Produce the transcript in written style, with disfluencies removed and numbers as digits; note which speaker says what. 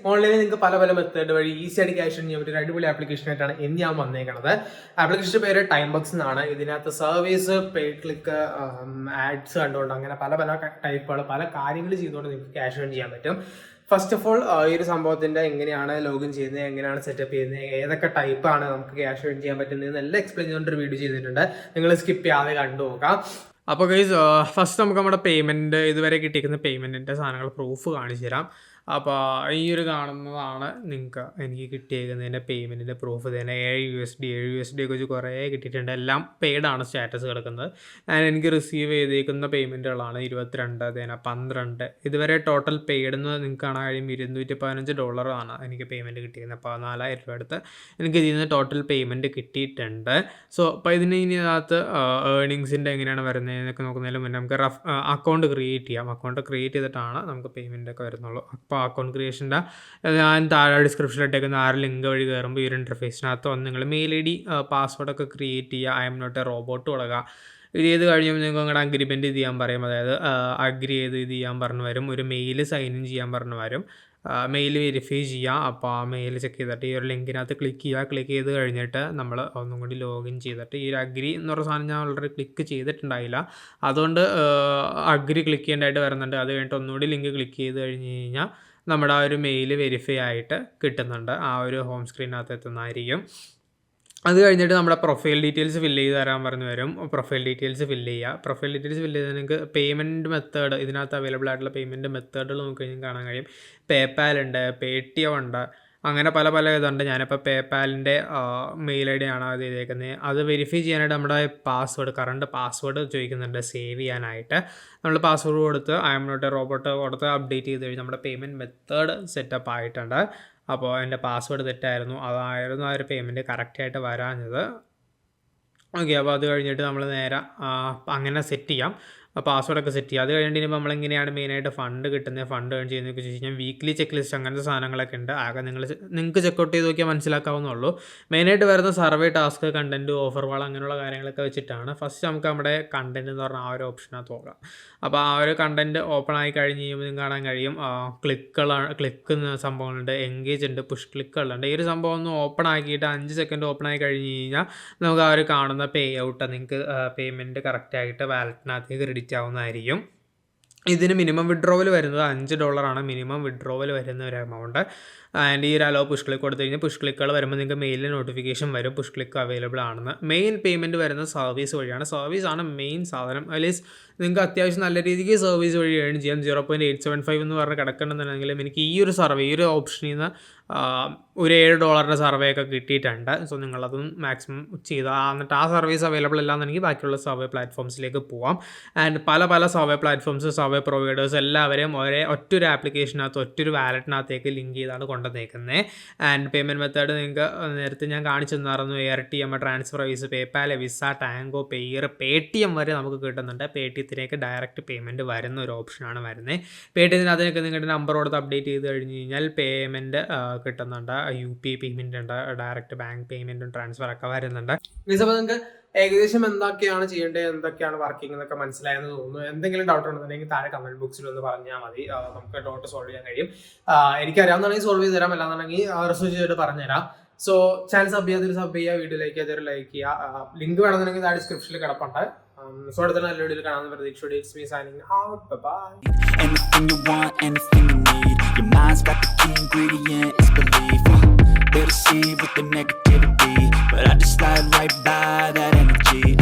Speaker 1: ഓൺലൈനിൽ നിങ്ങൾക്ക് പല പല മെത്തേഡ് വഴി ഈസി ആയിട്ട് ക്യാഷ് ചെയ്യാൻ പറ്റിയ ഒരു അടിപൊളി ആപ്ലിക്കേഷൻ ആയിട്ടാണ് ഇന്ന് ഞാൻ വന്നേക്കുന്നത്. ആപ്ലിക്കേഷൻ്റെ പേര് ടൈം ബക്സ് എന്നാണ്. ഇതിനകത്ത് സർവീസ്, പെയ്ഡ് ക്ലിക്ക്, ആഡ്സ് കണ്ടുകൊണ്ട് അങ്ങനെ പല പല ടൈപ്പുകൾ, പല കാര്യങ്ങൾ ചെയ്തുകൊണ്ട് നിങ്ങൾക്ക് ക്യാഷ് ഏൺ ചെയ്യാൻ പറ്റും. ഫസ്റ്റ് ഓഫ് ഓൾ ഈ ഒരു സംഭവത്തിന്റെ എങ്ങനെയാണ് ലോഗിൻ ചെയ്യുന്നത്, എങ്ങനെയാണ് സെറ്റപ്പ് ചെയ്യുന്നത്, ഏതൊക്കെ ടൈപ്പാണ് നമുക്ക് ക്യാഷ് ഏൺ ചെയ്യാൻ പറ്റുന്നത് എല്ലാം എക്സ്പ്ലെയിൻ ചെയ്തുകൊണ്ടൊരു വീഡിയോ ചെയ്തിട്ടുണ്ട്. നിങ്ങൾ സ്കിപ്പ് ചെയ്യാതെ കണ്ടു നോക്കാം. അപ്പോൾ ഗൈസ്, ഫസ്റ്റ് നമുക്ക് നമ്മുടെ പേയ്മെൻറ്റ്, ഇതുവരെ കിട്ടിയിരിക്കുന്ന പേയ്മെൻറ്റിൻ്റെ സാധനങ്ങൾ പ്രൂഫ് കാണിച്ചു തരാം. അപ്പോൾ ഈ ഒരു കാണുന്നതാണ് നിങ്ങൾക്ക് എനിക്ക് കിട്ടിയേക്കുന്നതിൻ്റെ പേയ്മെൻറ്റിൻ്റെ പ്രൂഫ്. തന്നെ $7 ഒക്കെ വെച്ച് കുറേ കിട്ടിയിട്ടുണ്ട്. എല്ലാം പെയ്ഡാണ് സ്റ്റാറ്റസ് കിടക്കുന്നത്. എനിക്ക് റിസീവ് ചെയ്തേക്കുന്ന പേയ്മെൻറ്റുകളാണ് 22, 12. ഇതുവരെ ടോട്ടൽ പെയ്ഡെന്ന് നിങ്ങൾക്ക് കാണാൻ കഴിയും $215 എനിക്ക് പേയ്മെൻറ്റ് കിട്ടിയിരിക്കുന്നത്. അപ്പോൾ 4000 രൂപ അടുത്ത് എനിക്ക് ഇതിൽ നിന്ന് ടോട്ടൽ പേയ്മെൻറ്റ് കിട്ടിയിട്ടുണ്ട്. സോ അപ്പോൾ ഇതിനകത്ത് ഏർണിങ്സിൻ്റെ എങ്ങനെയാണ് വരുന്നതെന്നൊക്കെ നോക്കുന്നതിന് മുന്നേ നമുക്ക് അക്കൗണ്ട് ക്രിയേറ്റ് ചെയ്യാം. അക്കൗണ്ട് ക്രിയേറ്റ് ചെയ്തിട്ടാണ് നമുക്ക് പേയ്മെൻ്റ് ഒക്കെ വരുന്നുള്ളൂ. അപ്പോൾ അക്കൗണ്ട് ക്രിയേഷൻ്റെ ഞാൻ താഴെ ഡിസ്ക്രിപ്ഷനിൽ ഇട്ടേക്കുന്ന ലിങ്ക് വഴി കയറുമ്പോൾ ഈ ഒരു ഇൻ്റർഫേസിനകത്ത് വന്ന് നിങ്ങൾ മെയിൽ ID, പാസ്വേഡൊക്കെ ക്രിയേറ്റ് ചെയ്യുക. I'm not a robot കൊടുക്കുക. ഇത് ചെയ്ത് കഴിയുമ്പോൾ നിങ്ങൾക്ക് നിങ്ങളുടെ അഗ്രിമെൻറ്റ് ഇത് ചെയ്യാൻ പറയും. അതായത് അഗ്രി ചെയ്ത് ഇത് ചെയ്യാൻ പറഞ്ഞു വരും. ഒരു മെയിൽ സൈൻ ഇൻ ചെയ്യാൻ പറഞ്ഞു വരും. മെയിൽ വെരിഫൈ ചെയ്യുക. അപ്പോൾ ആ മെയിൽ ചെക്ക് ചെയ്തിട്ട് ഈ ഒരു ലിങ്കിനകത്ത് ക്ലിക്ക് ചെയ്യുക. ക്ലിക്ക് ചെയ്ത് കഴിഞ്ഞിട്ട് നമ്മൾ ഒന്നും കൂടി ലോഗിൻ ചെയ്തിട്ട് ഈ ഒരു അഗ്രി എന്ന് പറഞ്ഞ സാധനം ഞാൻ ഓൾറെഡി ക്ലിക്ക് ചെയ്തിട്ടുണ്ടായില്ല, അതുകൊണ്ട് അഗ്രി ക്ലിക്ക് ചെയ്യേണ്ടതായിട്ട് വരുന്നുണ്ട്. അത് കഴിഞ്ഞിട്ട് ഒന്നുകൂടി ലിങ്ക് ക്ലിക്ക് ചെയ്ത് കഴിഞ്ഞ് കഴിഞ്ഞാൽ നമ്മുടെ ആ ഒരു മെയിൽ വെരിഫൈ ആയിട്ട് കിട്ടുന്നുണ്ട്. ആ ഒരു ഹോം സ്ക്രീനകത്ത് എത്തുന്നതായിരിക്കും. അത് കഴിഞ്ഞിട്ട് നമ്മുടെ പ്രൊഫൈൽ ഡീറ്റെയിൽസ് ഫില്ല് ചെയ്ത് തരാൻ പറഞ്ഞു വരും. പ്രൊഫൈൽ ഡീറ്റെയിൽസ് ഫില്ല് ചെയ്യുക. പ്രൊഫൈൽ ഡീറ്റെയിൽസ് ഫില്ല് ചെയ്താൽ നിങ്ങൾക്ക് പേയ്മെൻറ്റ് മെത്തേഡ്, ഇതിനകത്ത് അവൈലബിൾ ആയിട്ടുള്ള പേയ്മെൻറ്റ് മെത്തേഡുകൾ നോക്കി കഴിഞ്ഞാൽ കാണാൻ കഴിയും. പേപാൽ ഉണ്ട്, പേടിഎം ഉണ്ട്, അങ്ങനെ പല പല ഇതുണ്ട്. ഞാനിപ്പോൾ പേപാലിൻ്റെ മെയിൽ ID ആണ് അത് ചെയ്തേക്കുന്നത്. അത് വെരിഫൈ ചെയ്യാനായിട്ട് നമ്മുടെ പാസ്വേഡ്, കറണ്ട് പാസ്വേഡ് ചോദിക്കുന്നുണ്ട് സേവ് ചെയ്യാനായിട്ട്. നമ്മൾ പാസ്വേഡ് കൊടുത്ത് I'm not a robot കൊടുത്ത് അപ്ഡേറ്റ് ചെയ്ത് കഴിഞ്ഞാൽ നമ്മുടെ പേയ്മെൻറ്റ് മെത്തേഡ് സെറ്റപ്പ് ആയിട്ടുണ്ട്. അപ്പോൾ എൻ്റെ പാസ്വേഡ് തെറ്റായിരുന്നു, അതായിരുന്നു ആ ഒരു പേയ്മെൻറ്റ് കറക്റ്റായിട്ട് വരാഞ്ഞത്. ഓക്കെ, അപ്പോൾ അത് കഴിഞ്ഞിട്ട് നമ്മൾ നേരെ അങ്ങനെ സെറ്റ് ചെയ്യാം. പാസ്വേഡൊക്കെ സെറ്റ് ചെയ്യുക. അത് കഴിഞ്ഞിട്ട് ഇനിയിപ്പോൾ നമ്മളെങ്ങനെയാണ് മെയിനായിട്ട് ഫണ്ട് കിട്ടുന്നത്, ഫണ്ട് ഏൺ ചെയ്യുന്നതൊക്കെ വെച്ച് കഴിഞ്ഞാൽ വീക്ക്ലി ചെക്ക് ലിസ്റ്റ് അങ്ങനത്തെ സാധനങ്ങളൊക്കെ ഉണ്ട്. ആകെ നിങ്ങൾക്ക് ചെക്കൗട്ട് ചെയ്ത് നോക്കിയാൽ മനസ്സിലാക്കാവുന്നുള്ളൂ. മെയിനായിട്ട് വരുന്ന സർവേ, ടാസ്ക്, കണ്ടൻറ്റ്, ഓഫർ വാൾ അങ്ങനെയുള്ള കാര്യങ്ങളൊക്കെ വെച്ചിട്ടാണ്. ഫസ്റ്റ് നമുക്ക് നമ്മുടെ കണ്ടൻറ്റ് എന്ന് പറഞ്ഞാൽ ആ ഒരു ഓപ്ഷനകത്ത് നോക്കാം. അപ്പോൾ ആ ഒരു കണ്ടൻറ്റ് ഓപ്പൺ ആയി കഴിഞ്ഞ് കഴിയുമ്പോൾ നിങ്ങൾക്ക് കാണാൻ കഴിയും ക്ലിക്ക് എന്ന സംഭവങ്ങളുണ്ട്, എൻഗേജ് ഉണ്ട്, പുഷ് ക്ലിക്കുകളുണ്ട്. ഈ ഒരു സംഭവം ഒന്ന് ഓപ്പൺ ആക്കിയിട്ട് 5 സെക്കൻഡ് ഓപ്പൺ ആയി കഴിഞ്ഞ് കഴിഞ്ഞാൽ നമുക്ക് ആ ഒരു കാണുന്ന പേ ഔട്ട്, നിങ്ങൾക്ക് പേയ്മെൻറ്റ് കറക്റ്റായിട്ട് വാലറ്റിനകത്തേക്ക് ക്രെഡിറ്റ് ആവുന്നതായിരിക്കും. ഇതിന് മിനിമം വിഡ്രോവൽ വരുന്നത് $5 മിനിമം വിഡ്രോവൽ വരുന്ന ഒരു എമൗണ്ട്. ആൻഡ് ഈ ഒരു അലോ പുഷ് ക്ലിക്ക് കൊടുത്തു കഴിഞ്ഞാൽ പുഷ് ക്ലിക്കുകൾ വരുമ്പോൾ നിങ്ങൾക്ക് മെയിലിൽ നോട്ടിഫിക്കേഷൻ വരും പുഷ് ക്ലിക്ക് അവൈലബിൾ ആണെന്ന്. മെയിൻ പേയ്മെൻറ്റ് വരുന്നത് സർവീസ് വഴിയാണ്. സർവീസാണ് മെയിൻ സാധനം. അറ്റ്ലീസ്റ്റ് നിങ്ങൾക്ക് അത്യാവശ്യം നല്ല രീതിക്ക് സർവീസ് വഴി ഏൺ ചെയ്യാം. 0.875 എന്ന് പറഞ്ഞ് കിടക്കണമെന്നുണ്ടെങ്കിലും എനിക്ക് ഈ ഒരു സർവേ, ഈ ഒരു ഓപ്ഷനിൽ നിന്ന് ഒരു $7 സർവേ ഒക്കെ കിട്ടിയിട്ടുണ്ട്. സോ നിങ്ങളതും മാക്സിമം ചെയ്താൽ, എന്നിട്ട് ആ സർവീസ് അവൈലബിൾ അല്ലാന്നുണ്ടെങ്കിൽ ബാക്കിയുള്ള സർവേ പ്ലാറ്റ്ഫോംസിലേക്ക് പോവാം. ആൻഡ് പല പല സർവേ പ്ലാറ്റ്ഫോംസ്, സർവേ പ്രൊവൈഡേഴ്സ് എല്ലാവരെയും ഒറ്റൊരു ആപ്ലിക്കേഷനകത്ത്, ഒറ്റൊരു വാലറ്റിനകത്തേക്ക് ലിങ്ക് ചെയ്താണ് കൊണ്ടുവന്നേക്കുന്നത്. ആൻഡ് പേയ്മെൻറ്റ് മെത്തേഡ് നിങ്ങൾക്ക് നേരത്തെ ഞാൻ കാണിച്ചു തന്നായിരുന്നു. AirTM, TransferWise, PayPal, Visa, Tango, Payeer, Paytm വരെ നമുക്ക് കിട്ടുന്നുണ്ട്. പേടിഎത്തിലേക്ക് ഡയറക്റ്റ് പേയ്മെൻറ്റ് വരുന്ന ഒരു ഓപ്ഷനാണ് വരുന്നത്. പേടിഎത്തിനകത്തേക്ക് നിങ്ങളുടെ നമ്പർ കൊടുത്ത് അപ്ഡേറ്റ് ചെയ്ത് കഴിഞ്ഞ് കഴിഞ്ഞാൽ പേയ്മെൻറ്റ് കിട്ടുന്നുണ്ട്. UPI പേയ്മെൻറ്റ് ഉണ്ട്, ഡയറക്റ്റ് ബാങ്ക് പേയ്മെൻറ്റും ട്രാൻസ്ഫർ ഒക്കെ വരുന്നുണ്ട്. അപ്പോൾ നിങ്ങൾക്ക് ഏകദേശം എന്തൊക്കെയാണ് ചെയ്യേണ്ടത്, എന്തൊക്കെയാണ് വർക്കിംഗ് എന്നൊക്കെ മനസ്സിലായെന്ന് തോന്നുന്നു. എന്തെങ്കിലും ഡൗട്ട് ഉണ്ടെന്നുണ്ടെങ്കിൽ താഴെ കമൻറ്റ് ബോക്സിൽ ഒന്ന് പറഞ്ഞാൽ മതി. നമുക്ക് ഡൗട്ട് സോൾവ് ചെയ്യാൻ കഴിയും. എനിക്കറിയാവുന്നതാണെങ്കിൽ സോൾവ് ചെയ്ത് തരാം, അല്ലാന്നുണ്ടെങ്കിൽ റിസർച്ച് ചെയ്തിട്ട് പറഞ്ഞുതരാം. സോ ചാനൽ സബ് ചെയ്യുക, വീഡിയോ ലൈക്ക് ചെയ്തൊരു ലൈക്ക് ചെയ്യുക. ലിങ്ക് വേണമെന്നുണ്ടെങ്കിൽ താഴെ ഡിസ്ക്രിപ്ഷനിൽ കിടപ്പുണ്ട്. സോ അടുത്ത നല്ല വീഡിയോയിൽ കാണാമെന്ന് പ്രതീക്ഷയോടെ it's me signing out. Bye.
Speaker 2: Anything you want, anything you need, your mind's got the key ingredient, it's belief. They'll see with the negativity, but I just slide right by